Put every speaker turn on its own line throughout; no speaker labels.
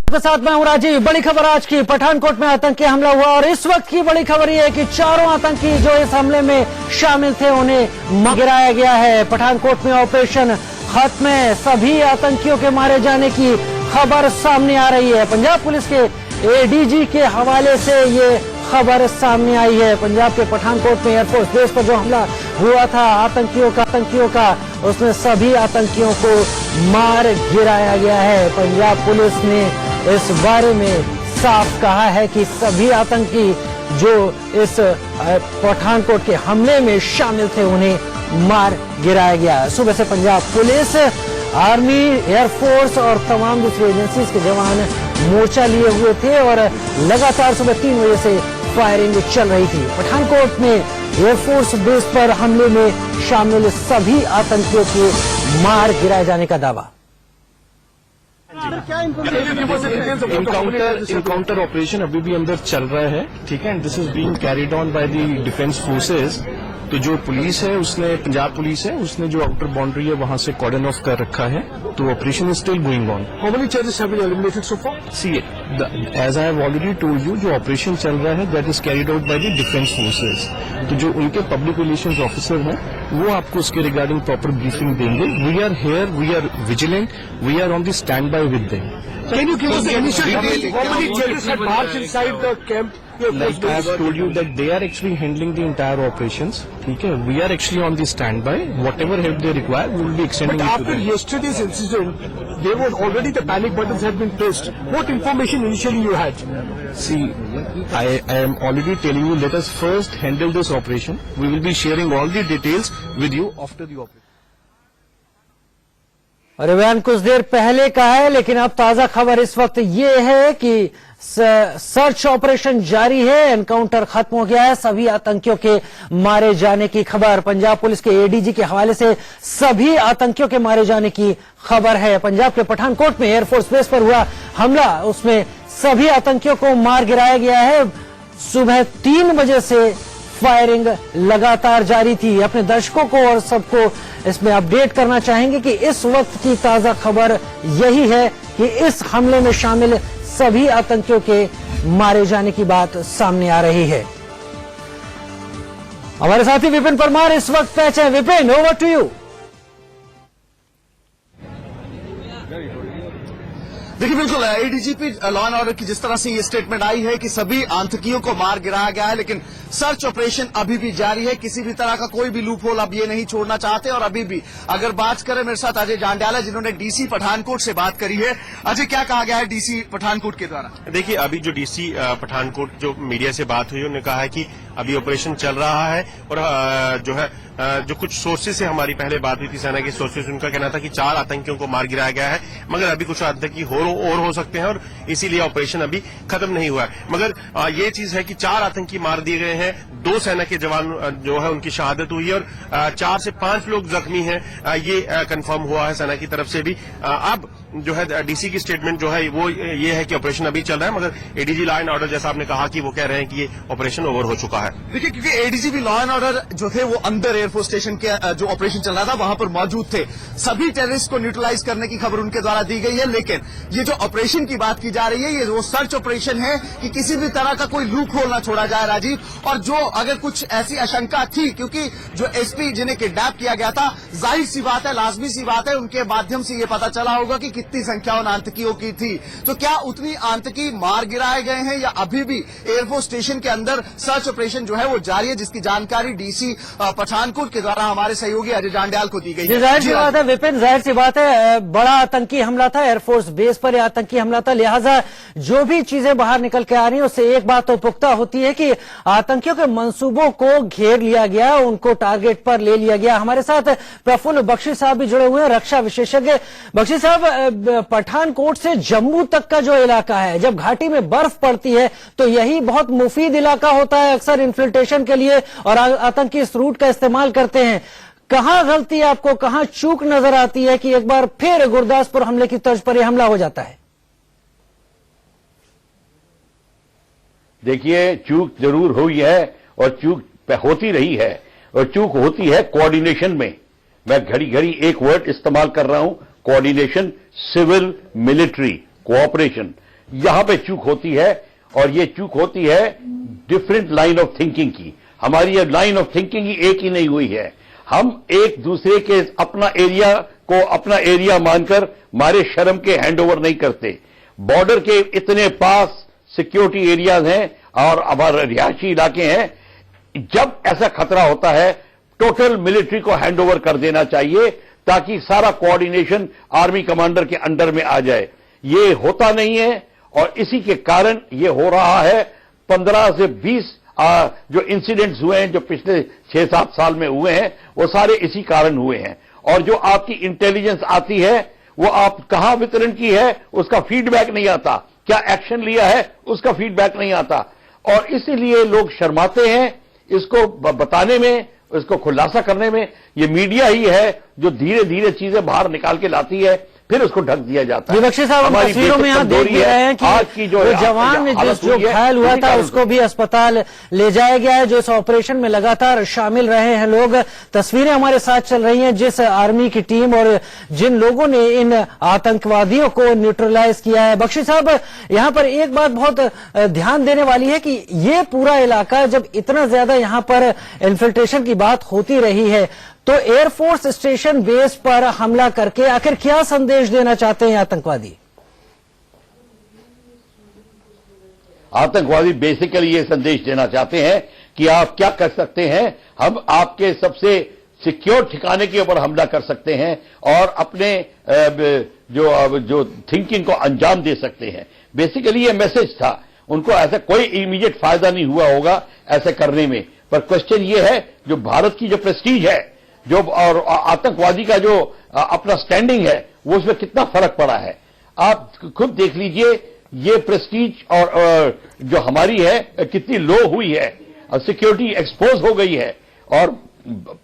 के साथ मैं हूं राजीव। बड़ी खबर आज की, पठानकोट में आतंकी हमला हुआ और इस वक्त की बड़ी खबर यह है कि चारों आतंकी जो इस हमले में शामिल थे उन्हें गिराया गया है। पठानकोट में ऑपरेशन खत्म है, सभी आतंकियों के मारे जाने की खबर सामने आ रही है। पंजाब पुलिस के एडीजी के हवाले से ये खबर सामने आई है। पंजाब के पठानकोट में एयरफोर्स बेस पर जो हमला हुआ था आतंकियों का उसमें सभी आतंकियों को मार गिराया गया है। पंजाब पुलिस ने इस बारे में साफ कहा है कि सभी आतंकी जो इस पठानकोट के हमले में शामिल थे उन्हें मार गिराया गया। सुबह से पंजाब पुलिस, आर्मी, एयरफोर्स और तमाम दूसरी एजेंसीज के जवान मोर्चा लिए हुए थे और लगातार सुबह 3 बजे से फायरिंग चल रही थी। पठानकोट में एयरफोर्स बेस पर हमले में शामिल सभी आतंकियों के मार गिराए जाने का दावा।
इनकाउंटर ऑपरेशन अभी भी अंदर चल रहा है, ठीक है। This is being carried on by the defence forces. तो जो पुलिस है उसने, पंजाब पुलिस है उसने जो आउटर बाउंड्री है वहां से कॉर्डन ऑफ कर रखा है। तो operation is still going on.
How many charges have been eliminated so far?
See as I have already told you, जो ऑपरेशन चल रहा है that is carried out by the defence forces. तो जो उनके पब्लिक रिलेशंस ऑफिसर हैं वो आपको उसके रिगार्डिंग प्रॉपर ब्रीफिंग देंगे। We are here, we are vigilant, we are on the stand by with them.
Can you give us the initial details? How many terrorists had marched inside the camp?
Like I have told you that they are actually handling the entire operations. Okay, we are actually on the standby. Whatever help they require, we will be extending.
But
it to
after
them.
yesterday's incident, there was already the panic buttons had been pressed. What information initially you had?
See, I am already telling you. Let us first handle this operation. We will be sharing all the details with you after the operation.
और बयान कुछ देर पहले का है, लेकिन अब ताजा खबर इस वक्त ये है कि सर्च ऑपरेशन जारी है। एनकाउंटर खत्म हो गया है, सभी आतंकियों के मारे जाने की खबर। पंजाब पुलिस के एडीजी के हवाले से सभी आतंकियों के मारे जाने की खबर है। पंजाब के पठानकोट में एयरफोर्स बेस पर हुआ हमला, उसमें सभी आतंकियों को मार गिराया गया है। सुबह 3 बजे से फायरिंग लगातार जारी थी। अपने दर्शकों को और सबको इसमें अपडेट करना चाहेंगे कि इस वक्त की ताजा खबर यही है कि इस हमले में शामिल सभी आतंकियों के मारे जाने की बात सामने आ रही है। हमारे साथी विपिन परमार इस वक्त पैच है। Vipin, over to you.
देखिए, बिल्कुल एडीजीपी लॉ एंड ऑर्डर की जिस तरह से ये स्टेटमेंट आई है कि सभी आतंकियों को मार गिराया गया है, लेकिन सर्च ऑपरेशन अभी भी जारी है। किसी भी तरह का कोई भी लूप होल अब ये नहीं छोड़ना चाहते। और अभी भी अगर बात करें, मेरे साथ अजय जांड्याल है जिन्होंने डीसी पठानकोट से बात करी है। अजय, क्या कहा गया है डीसी पठानकोट के द्वारा?
देखिए, अभी जो डीसी पठानकोट जो मीडिया से बात हुई उन्होंने कहा है कि अभी ऑपरेशन चल रहा है और जो है जो कुछ सोर्सेज से हमारी पहले बात हुई थी, सेना के सोर्सेज, उनका कहना था कि 4 आतंकियों को मार गिराया गया है, मगर अभी कुछ आतंकी और हो सकते हैं और इसीलिए ऑपरेशन अभी खत्म नहीं हुआ है। मगर ये चीज है कि 4 आतंकी मार दिए गए हैं, 2 सेना के जवान जो है उनकी शहादत हुई है और 4 से 5 लोग जख्मी हैं, ये कंफर्म हुआ है सेना की तरफ से भी। अब जो है डीसी की स्टेटमेंट जो है वो ये है कि ऑपरेशन अभी चल रहा है, मगर एडीजी लॉ एंड ऑर्डर जैसा आपने कहा कि वो कह रहे हैं कि ये ऑपरेशन ओवर हो चुका है।
देखिए, क्योंकि एडीजीपी लॉ एंड ऑर्डर जो थे वो अंदर एयरफोर्स स्टेशन के जो ऑपरेशन चल रहा था वहां पर मौजूद थे। सभी टेररिस्ट को न्यूट्रलाइज करने की खबर उनके द्वारा दी गई है, लेकिन ये जो ऑपरेशन की बात की जा रही है ये वो सर्च ऑपरेशन है कि किसी भी तरह का कोई लूप होल ना छोड़ा जाए, राजीव। और जो अगर कुछ ऐसी आशंका थी, क्योंकि जो एसपी जिन्हें किडनैप किया गया था, जाहिर सी बात है, लाजमी सी बात है, उनके माध्यम से ये पता चला होगा कि कितनी संख्या उन आतंकियों की थी। तो क्या उतनी आतंकी मार गिराए गए हैं या अभी भी एयरफोर्स स्टेशन के अंदर सर्च ऑपरेशन जो है वो जारी है, जिसकी जानकारी डीसी पठानकोट के द्वारा हमारे सहयोगी अजय जांड्याल को दी गई है।
जाहिर सी बात है विपिन, जाहिर सी बात है, बड़ा आतंकी हमला था, एयरफोर्स बेस पर यह आतंकी हमला था, लिहाजा जो भी चीजें बाहर निकल के आ रही हैं उससे एक बात तो पुख्ता होती है कि आतंकियों के मंसूबों को घेर लिया गया, उनको टारगेट पर ले लिया गया। हमारे साथ प्रफुल्ल बख्शी साहब भी जुड़े हुए हैं, रक्षा विशेषज्ञ। बख्शी साहब, पठानकोट से जम्मू तक का जो इलाका है, जब घाटी में बर्फ पड़ती है तो यही बहुत मुफीद इलाका होता है अक्सर इन्फिल्ट्रेशन के लिए और आतंकी इस रूट का इस्तेमाल करते हैं। कहां गलती आपको, कहां चूक नजर आती है कि एक बार फिर गुरदासपुर हमले की तर्ज पर यह हमला हो जाता है?
देखिए, चूक जरूर हुई है और चूक होती रही है और चूक होती है कोऑर्डिनेशन में। मैं घड़ी घड़ी एक वर्ड इस्तेमाल कर रहा हूं, कोऑर्डिनेशन, सिविल मिलिट्री कोऑपरेशन। यहां पे चूक होती है, और ये चूक होती है डिफरेंट लाइन ऑफ थिंकिंग की। हमारी ये लाइन ऑफ थिंकिंग ही एक ही नहीं हुई है। हम एक दूसरे के अपना एरिया को अपना एरिया मानकर मारे शर्म के हैंडओवर नहीं करते। बॉर्डर के इतने पास सिक्योरिटी एरियाज हैं और हमारे रिहायशी इलाके हैं, जब ऐसा खतरा होता है टोटल मिलिट्री को हैंडओवर कर देना चाहिए ताकि सारा कोऑर्डिनेशन आर्मी कमांडर के अंडर में आ जाए। ये होता नहीं है और इसी के कारण ये हो रहा है। 15 से 20 जो इंसिडेंट्स हुए हैं जो पिछले 6-7 साल में हुए हैं वो सारे इसी कारण हुए हैं। और जो आपकी इंटेलिजेंस आती है वो आप कहां वितरण की है उसका फीडबैक नहीं आता, क्या एक्शन लिया है उसका फीडबैक नहीं आता, और इसीलिए लोग शर्माते हैं इसको बताने में, इसको खुलासा करने में। ये मीडिया ही है जो धीरे धीरे चीजें बाहर निकाल के लाती है, फिर उसको ढक दिया जाता है।
बख्शी साहब, हम तस्वीरों में यहाँ देख भी रहे हैं कि
आज की जो
जवान जो घायल हुआ था उसको भी अस्पताल ले जाया गया है, जो इस ऑपरेशन में लगातार शामिल रहे हैं लोग। तस्वीरें हमारे साथ चल रही हैं जिस आर्मी की टीम और जिन लोगों ने इन आतंकवादियों को न्यूट्रलाइज किया है। बख्शी साहब, यहाँ पर एक बात बहुत ध्यान देने वाली है कि ये पूरा इलाका जब इतना ज्यादा यहाँ पर इन्फिल्ट्रेशन की बात होती रही है तो एयरफोर्स स्टेशन बेस पर हमला करके आखिर क्या संदेश देना चाहते हैं आतंकवादी?
आतंकवादी बेसिकली ये संदेश देना चाहते हैं कि आप क्या कर सकते हैं, हम आपके सबसे सिक्योर ठिकाने के ऊपर हमला कर सकते हैं और अपने जो थिंकिंग को अंजाम दे सकते हैं। बेसिकली ये मैसेज था। उनको ऐसा कोई इमीडिएट फायदा नहीं हुआ होगा ऐसे करने में, पर क्वेश्चन ये है जो भारत की जो प्रेस्टीज है जो और आतंकवादी का जो अपना स्टैंडिंग है वो उसमें कितना फर्क पड़ा है। आप खुद देख लीजिए ये प्रेस्टीज और जो हमारी है कितनी लो हुई है, सिक्योरिटी एक्सपोज हो गई है और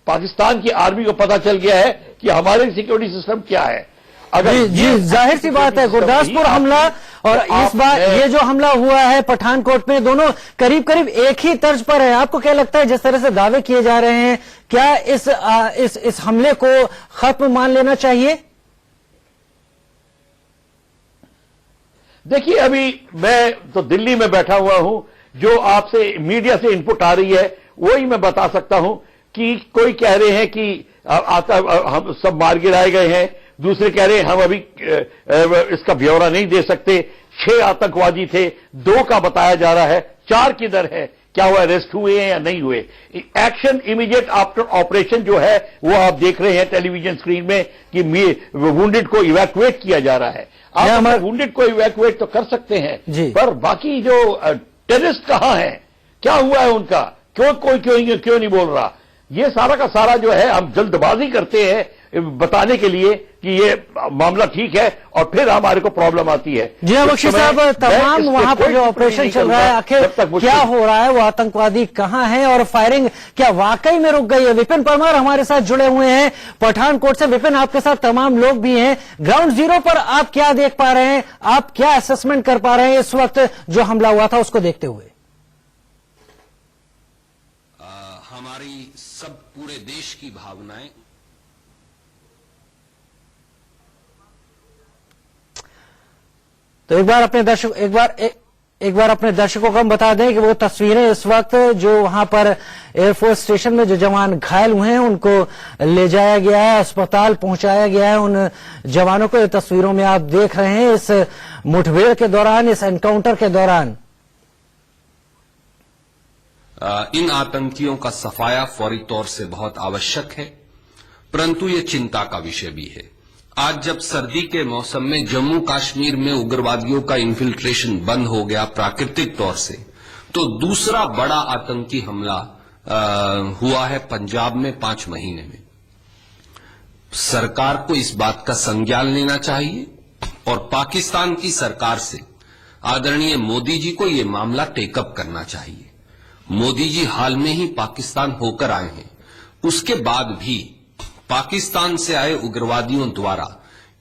पाकिस्तान की आर्मी को पता चल गया है कि हमारे सिक्योरिटी सिस्टम क्या है।
अगर जी जाहिर सी बात है, गुरदासपुर हमला और इस बार ये जो हमला हुआ है पठानकोट में, दोनों करीब करीब एक ही तर्ज पर है। आपको क्या लगता है जिस तरह से दावे किए जा रहे हैं, क्या इस हमले को खत्म मान लेना चाहिए?
देखिए, अभी मैं तो दिल्ली में बैठा हुआ हूं, जो आपसे मीडिया से इनपुट आ रही है वही मैं बता सकता हूं कि कोई कह रहे हैं कि हम सब मार गिराए गए हैं, दूसरे कह रहे हैं हम अभी इसका ब्यौरा नहीं दे सकते। 6 आतंकवादी थे, 2 का बताया जा रहा है, 4 किधर है, क्या वो अरेस्ट हुए हैं या नहीं हुए। एक्शन इमीडिएट आफ्टर ऑपरेशन जो है वो आप देख रहे हैं टेलीविजन स्क्रीन में कि वुंडेड को इवैक्यूएट किया जा रहा है। आप वुंडेड को इवैक्यूएट तो कर सकते हैं, पर बाकी जो टेररिस्ट कहां है, क्या हुआ है उनका, क्यों नहीं बोल रहा। ये सारा का सारा जो है हम जल्दबाजी करते हैं बताने के लिए कि ये मामला ठीक है और फिर हमारे को प्रॉब्लम आती है।
जी हाँ बख्शी साहब, तमाम वहां पर जो ऑपरेशन चल रहा है आखिर क्या हो रहा है, वो आतंकवादी कहां हैं और फायरिंग क्या वाकई में रुक गई है? विपिन परमार हमारे साथ जुड़े हुए हैं पठानकोट से। विपिन, आपके साथ तमाम लोग भी हैं। ग्राउंड जीरो पर आप क्या देख पा रहे हैं, आप क्या असेसमेंट कर पा रहे हैं इस वक्त जो हमला हुआ था उसको देखते हुए?
हमारी सब पूरे देश की भावनाएं
तो एक बार अपने दर्शकों को हम बता दें कि वो तस्वीरें इस वक्त जो वहां पर एयरफोर्स स्टेशन में जो जवान घायल हुए हैं उनको ले जाया गया है, अस्पताल पहुंचाया गया है। उन जवानों को तस्वीरों में आप देख रहे हैं इस मुठभेड़ के दौरान, इस एनकाउंटर के दौरान।
इन आतंकियों का सफाया फौरी तौर से बहुत आवश्यक है, परंतु ये चिंता का विषय भी है। आज जब सर्दी के मौसम में जम्मू कश्मीर में उग्रवादियों का इन्फिल्ट्रेशन बंद हो गया प्राकृतिक तौर से, तो दूसरा बड़ा आतंकी हमला हुआ है पंजाब में 5 महीने में। सरकार को इस बात का संज्ञान लेना चाहिए और पाकिस्तान की सरकार से आदरणीय मोदी जी को यह मामला टेकअप करना चाहिए। मोदी जी हाल में ही पाकिस्तान होकर आए हैं, उसके बाद भी पाकिस्तान से आए उग्रवादियों द्वारा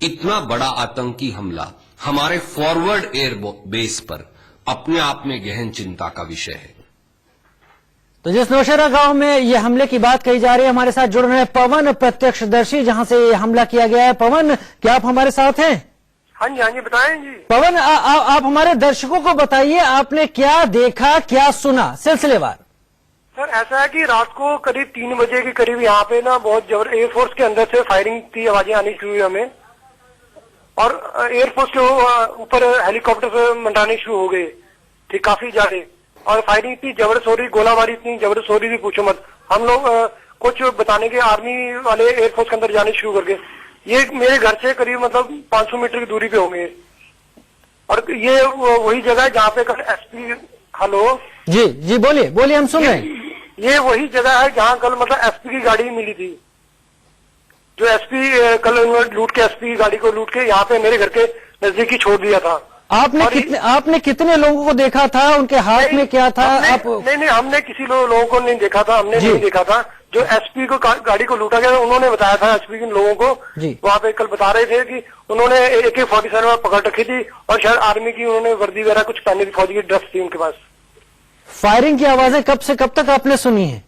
इतना बड़ा आतंकी हमला हमारे फॉरवर्ड एयर बेस पर अपने आप में गहन चिंता का विषय है।
तो जिस नौशहरा गांव में ये हमले की बात कही जा रही है, हमारे साथ जुड़ रहे हैं पवन, प्रत्यक्षदर्शी जहां से ये हमला किया गया है। पवन, क्या आप हमारे साथ हैं?
हाँ जी बताएं जी।
पवन, आप हमारे दर्शकों को बताइए, आपने क्या देखा, क्या सुना, सिलसिलेवार।
सर ऐसा है कि रात को करीब 3 बजे के करीब यहाँ पे ना बहुत एयरफोर्स के अंदर से फायरिंग की आवाजें आनी शुरू हुई हमें, और एयरफोर्स के ऊपर हेलीकॉप्टर से मंडराने शुरू हो गए थे काफी ज्यादा, और फायरिंग इतनी जबरदस्त हो रही, गोलाबारी इतनी जबरदस्त हो रही थी, पूछो मत। हम लोग कुछ बताने के आर्मी वाले एयरफोर्स के अंदर जाने शुरू कर गए। ये मेरे घर से करीब मतलब 500 मीटर की दूरी पे होंगे, और ये वही जगह है जहाँ पे कल एसपी, हेलो
जी बोलिए, हम सुन रहे हैं।
ये वही जगह है जहाँ कल मतलब एसपी की गाड़ी मिली थी, जो एसपी कल लूट के, एसपी की गाड़ी को लूट के यहाँ पे मेरे घर के नजदीक ही छोड़ दिया था।
आपने कितने लोगों को देखा था, उनके हाथ में क्या था?
नहीं, हमने किसी लोगों को नहीं देखा था, हमने नहीं देखा था। जो एसपी को गाड़ी को लूटा गया उन्होंने बताया था, एसपी के लोगों को वहाँ पे कल बता रहे थे कि उन्होंने AK-47 पकड़ रखी थी, और शायद आर्मी की उन्होंने वर्दी वगैरह कुछ पहनी थी, फौजी की ड्रेस थी उनके पास।
फायरिंग की आवाजें कब से कब तक आपने सुनी है?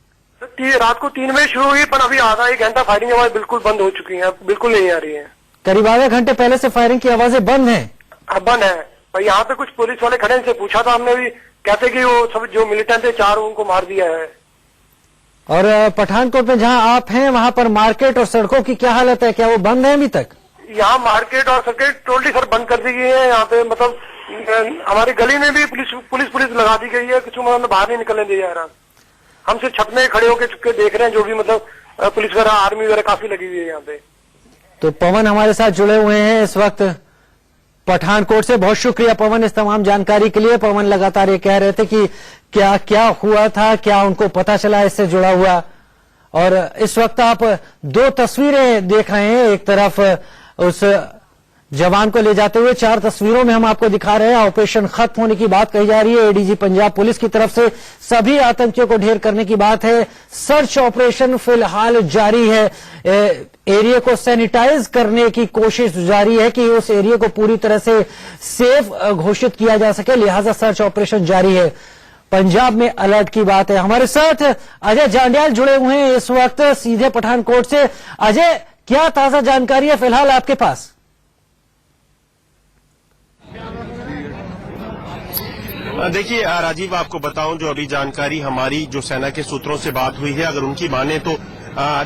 रात को 3 बजे शुरू हुई, पर अभी आधा 1 घंटा फायरिंग आवाज बिल्कुल बंद हो चुकी है, बिल्कुल नहीं आ रही है।
करीब आधे घंटे पहले से फायरिंग की आवाजें बंद है?
बंद है। और यहाँ पे कुछ पुलिस वाले खड़े, से पूछा था हमने भी, कहते कि वो सब जो मिलिटेंट थे 4 उनको मार दिया है।
और पठानकोट में जहाँ आप हैं वहाँ पर मार्केट और सड़कों की क्या हालत है, क्या वो बंद है अभी तक?
यहाँ मार्केट और सड़कें टोटली सर बंद कर दी गई है। यहाँ पे मतलब हमारी गली में भी पुलिस लगा दी गई है, कुछ मतलब बाहर नहीं निकलने दिया जा रहा। हम सिर्फ छत में खड़े होकर चुपके देख रहे हैं, जो भी मतलब पुलिस वगैरह, आर्मी वगैरह काफी लगी हुई है यहाँ पे।
तो पवन हमारे साथ जुड़े हुए हैं इस वक्त पठानकोट से। बहुत शुक्रिया पवन इस तमाम जानकारी के लिए। पवन लगातार ये कह रहे थे कि क्या क्या हुआ था, क्या उनको पता चला इससे जुड़ा हुआ। और इस वक्त आप 2 तस्वीरें देख रहे हैं, एक तरफ उस जवान को ले जाते हुए, 4 तस्वीरों में हम आपको दिखा रहे हैं। ऑपरेशन खत्म होने की बात कही जा रही है एडीजी पंजाब पुलिस की तरफ से, सभी आतंकियों को ढेर करने की बात है। सर्च ऑपरेशन फिलहाल जारी है, एरिया को सैनिटाइज करने की कोशिश जारी है कि उस एरिया को पूरी तरह से सेफ घोषित किया जा सके, लिहाजा सर्च ऑपरेशन जारी है। पंजाब में अलर्ट की बात है। हमारे साथ अजय जांडियाल जुड़े हुए हैं इस वक्त सीधे पठानकोट से। अजय, क्या ताजा जानकारी है फिलहाल आपके पास?
देखिए राजीव, आपको बताऊं जो अभी जानकारी हमारी जो सेना के सूत्रों से बात हुई है, अगर उनकी माने तो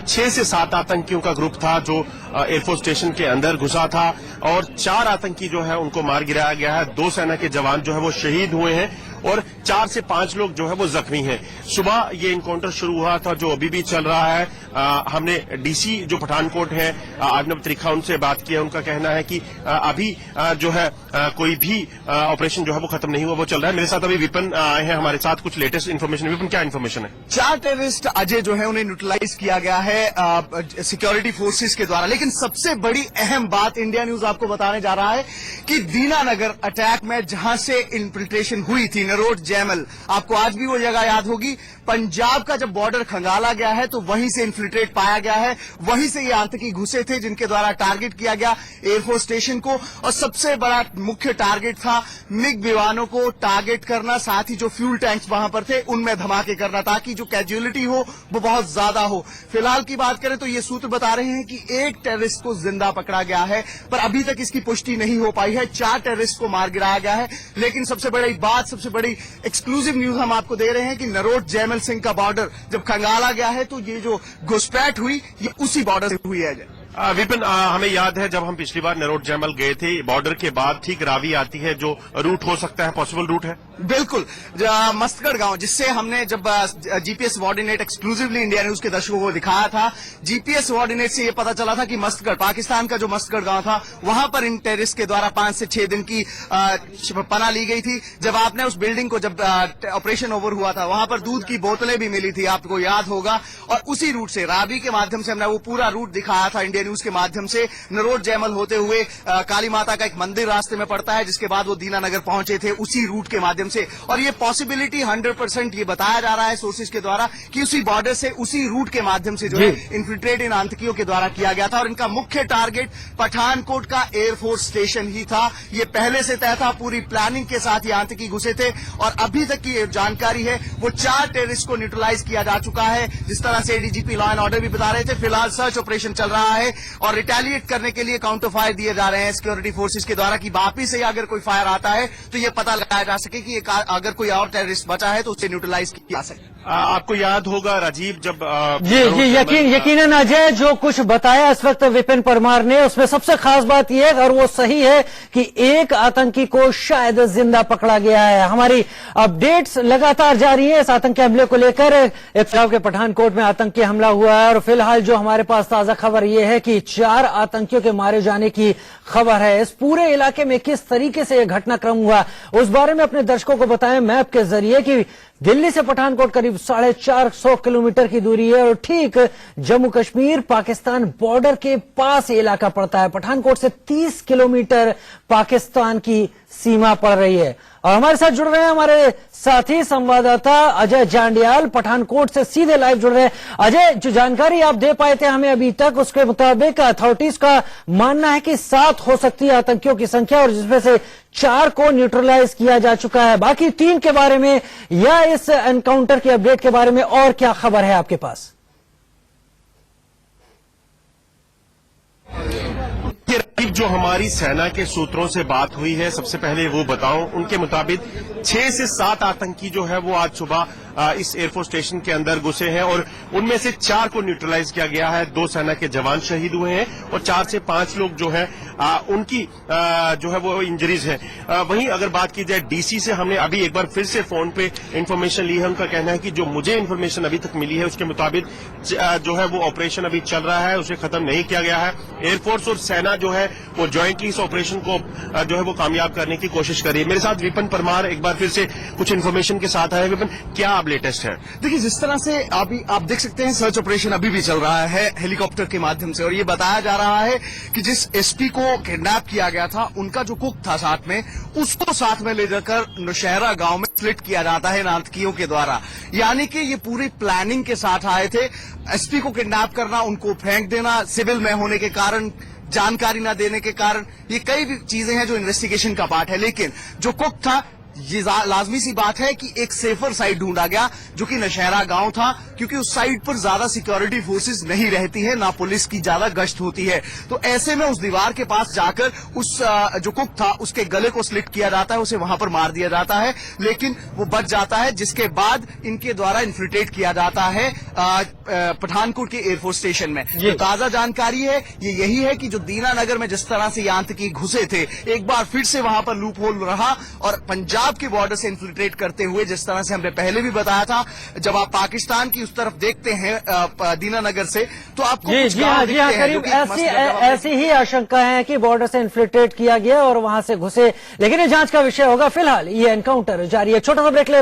6 से 7 आतंकियों का ग्रुप था जो एयरफोर्स स्टेशन के अंदर घुसा था, और 4 आतंकी जो है उनको मार गिराया गया है। 2 सेना के जवान जो है वो शहीद हुए हैं, और 4 से 5 लोग जो है वो जख्मी हैं। सुबह ये इनकाउंटर शुरू हुआ था जो अभी भी चल रहा है। हमने डीसी जो पठानकोट है अर्नब त्रिखा, उनसे बात की है। उनका कहना है कि अभी जो है कोई भी ऑपरेशन जो है वो खत्म नहीं हुआ, वो चल रहा है। मेरे साथ अभी विपिन आए हैं हमारे साथ, कुछ लेटेस्ट इन्फॉर्मेशन। विपिन, क्या इन्फॉर्मेशन है?
4 टेररिस्ट अजय जो है उन्हें न्यूट्रलाइज किया गया है सिक्योरिटी फोर्सेस के द्वारा। लेकिन सबसे बड़ी अहम बात इंडिया न्यूज आपको बताने जा रहा है कि दीनानगर अटैक में जहां से इन्फिल्ट्रेशन हुई थी, नरोट जैमल, आपको आज भी वो जगह याद होगी, पंजाब का जब बॉर्डर खंगाला गया है तो वहीं से इन्फिल्ट्रेट पाया गया है, वहीं से ये आतंकी घुसे थे जिनके द्वारा टारगेट किया गया एयरफोर्स स्टेशन को। और सबसे बड़ा मुख्य टारगेट था मिग विमानों को टारगेट करना, साथ ही जो फ्यूल टैंक्स वहां पर थे उनमें धमाके करना, ताकि जो कैजुअलिटी हो वो बहुत ज्यादा हो। फिलहाल की बात करें तो ये सूत्र बता रहे हैं कि 1 टेररिस्ट को जिंदा पकड़ा गया है, पर अभी तक इसकी पुष्टि नहीं हो पाई है। 4 टेररिस्ट को मार गिराया गया है। लेकिन सबसे बड़ी बात, सबसे बड़ी एक्सक्लूसिव न्यूज हम आपको दे रहे हैं कि नरोट जैमल सिंह का बॉर्डर जब खंगाला गया है तो ये जो घुसपैठ हुई ये उसी बॉर्डर से हुई है।
विपिन, हमें याद है जब हम पिछली बार नरोट जैमल गए थे, बॉर्डर के बाद ठीक रावी आती है, जो रूट हो सकता है, पॉसिबल रूट है।
बिल्कुल, मस्तगढ़ गांव, जिससे हमने जब GPS coordinate exclusively India news के दर्शकों को दिखाया था, जीपीएस कोऑर्डिनेट से ये पता चला था कि मस्तगढ़, पाकिस्तान का जो मस्तगढ़ गांव था, वहां पर इन टेररिस्ट के द्वारा 5 से 6 दिन की पनाह ली गई थी। जब आपने उस बिल्डिंग को, जब ऑपरेशन ओवर हुआ था, वहां पर दूध की बोतलें भी मिली थी, आपको याद होगा। और उसी रूट से, रावी के माध्यम से हमने वो पूरा रूट दिखाया था इंडिया न्यूज के माध्यम से। नरोट जैमल होते हुए काली माता का एक मंदिर रास्ते में पड़ता है, जिसके बाद वो दीनानगर पहुंचे थे उसी रूट के माध्यम से। और ये पॉसिबिलिटी 100% ये बताया जा रहा है सोर्सेज के द्वारा कि उसी बॉर्डर से, उसी रूट के माध्यम से जो है इन्फिल्ट्रेट इन आतंकियों के द्वारा किया गया था। और इनका मुख्य टारगेट पठानकोट का एयरफोर्स स्टेशन ही था। ये पहले से तय था, पूरी प्लानिंग के साथ ये आतंकी घुसे थे। और अभी तक की जानकारी है वो 4 टेररिस्ट को न्यूट्रलाइज किया जा चुका है। जिस तरह से एडीजीपी लॉ एंड ऑर्डर भी बता रहे थे, फिलहाल सर्च ऑपरेशन चल रहा है। है और रिटेलिएट करने के लिए काउंटर फायर दिए जा रहे हैं सिक्योरिटी फोर्सेस के द्वारा कि वापिस से अगर कोई फायर आता है तो ये पता लगाया जा सके कि अगर कोई और टेररिस्ट बचा है तो उसे न्यूट्रलाइज किया जा सके।
आपको याद होगा राजीव जब
जी यकीनन अजय जो कुछ बताया इस वक्त विपिन परमार ने उसमें सबसे खास बात यह है और वो सही है कि एक आतंकी को शायद जिंदा पकड़ा गया है। हमारी अपडेट्स लगातार जारी है इस आतंकी हमले को लेकर। पंजाब के पठानकोट में आतंकी हमला हुआ है और फिलहाल जो हमारे पास ताजा खबर यह है कि 4 आतंकियों के मारे जाने की खबर है। इस पूरे इलाके में किस तरीके से यह घटनाक्रम हुआ उस बारे में अपने दर्शकों को बताएं मैप के जरिए कि दिल्ली से पठानकोट करीब 450 किलोमीटर की दूरी है और ठीक जम्मू कश्मीर पाकिस्तान बॉर्डर के पास ये इलाका पड़ता है। पठानकोट से 30 किलोमीटर पाकिस्तान की सीमा पड़ रही है और हमारे साथ जुड़ रहे हैं हमारे साथी संवाददाता अजय जांडियाल पठानकोट से सीधे लाइव जुड़ रहे हैं। अजय, जो जानकारी आप दे पाए थे हमें अभी तक उसके मुताबिक अथॉरिटीज का मानना है कि 7 हो सकती है आतंकियों की संख्या और जिसमें से 4 को न्यूट्रलाइज किया जा चुका है। बाकी 3 के बारे में या इस एनकाउंटर की अपडेट के बारे में और क्या खबर है आपके पास?
जो हमारी सेना के सूत्रों से बात हुई है सबसे पहले वो बताऊं, उनके मुताबिक 6 से 7 आतंकी जो है वो आज सुबह इस एयरफोर्स स्टेशन के अंदर घुसे हैं और उनमें से 4 को न्यूट्रलाइज किया गया है। 2 सेना के जवान शहीद हुए हैं और 4 से 5 लोग जो है उनकी जो है वो इंजरीज है। वहीं अगर बात की जाए डीसी से हमने अभी एक बार फिर से फोन पे इंफॉर्मेशन ली है। उनका कहना है कि जो मुझे इंफॉर्मेशन अभी तक मिली है उसके मुताबिक जो है वो ऑपरेशन अभी चल रहा है, उसे खत्म नहीं किया गया है। एयरफोर्स और सेना जो है वो ज्वाइंटली इस ऑपरेशन को जो है वो कामयाब करने की कोशिश कर रही है। मेरे साथ विपिन परमार एक बार फिर से कुछ इन्फॉर्मेशन के साथ आए। विपिन, क्या अब लेटेस्ट है?
देखिए, जिस तरह से अभी आप देख सकते हैं सर्च ऑपरेशन अभी भी चल रहा है हेलीकॉप्टर के माध्यम से और ये बताया जा रहा है कि जिस एसपी को किडनैप किया गया था उनका जो कुक था साथ में, उसको साथ में ले जाकर नौशहरा गांव में स्प्लिट किया जाता है इन आतंकियों के द्वारा। यानी कि ये पूरी प्लानिंग के साथ आए थे। एसपी को किडनैप करना, उनको फेंक देना सिविल में होने के कारण, जानकारी न देने के कारण, ये कई चीजें हैं जो इन्वेस्टिगेशन का पार्ट है। लेकिन जो कुक था, ये लाजमी सी बात है कि एक सेफर साइड ढूंढा गया जो कि नौशहरा गांव था, क्योंकि उस साइड पर ज्यादा सिक्योरिटी फोर्सेस नहीं रहती है, ना पुलिस की ज्यादा गश्त होती है। तो ऐसे में उस दीवार के पास जाकर उस जो कुक था उसके गले को स्लिट किया जाता है, उसे वहां पर मार दिया जाता है, लेकिन वो बच जाता है, जिसके बाद इनके द्वारा इन्फिल्ट्रेट किया जाता है पठानकोट के एयरफोर्स स्टेशन में। तो ताजा जानकारी है ये यही है कि जो दीनानगर में जिस तरह से आतंकी घुसे थे, एक बार फिर से वहां पर लूप होल रहा और पंजाब के बॉर्डर से इन्फिल्ट्रेट करते हुए, जिस तरह से हमने पहले भी बताया था, जब आप पाकिस्तान की उस तरफ देखते हैं दीनानगर से, तो आपको
जी हाँ करीब ऐसी ही आशंका है कि बॉर्डर से इन्फिल्ट्रेट किया गया और वहां से घुसे, लेकिन ये जांच का विषय होगा। फिलहाल ये एनकाउंटर जारी है। छोटा सा ब्रेक ले रहे हैं।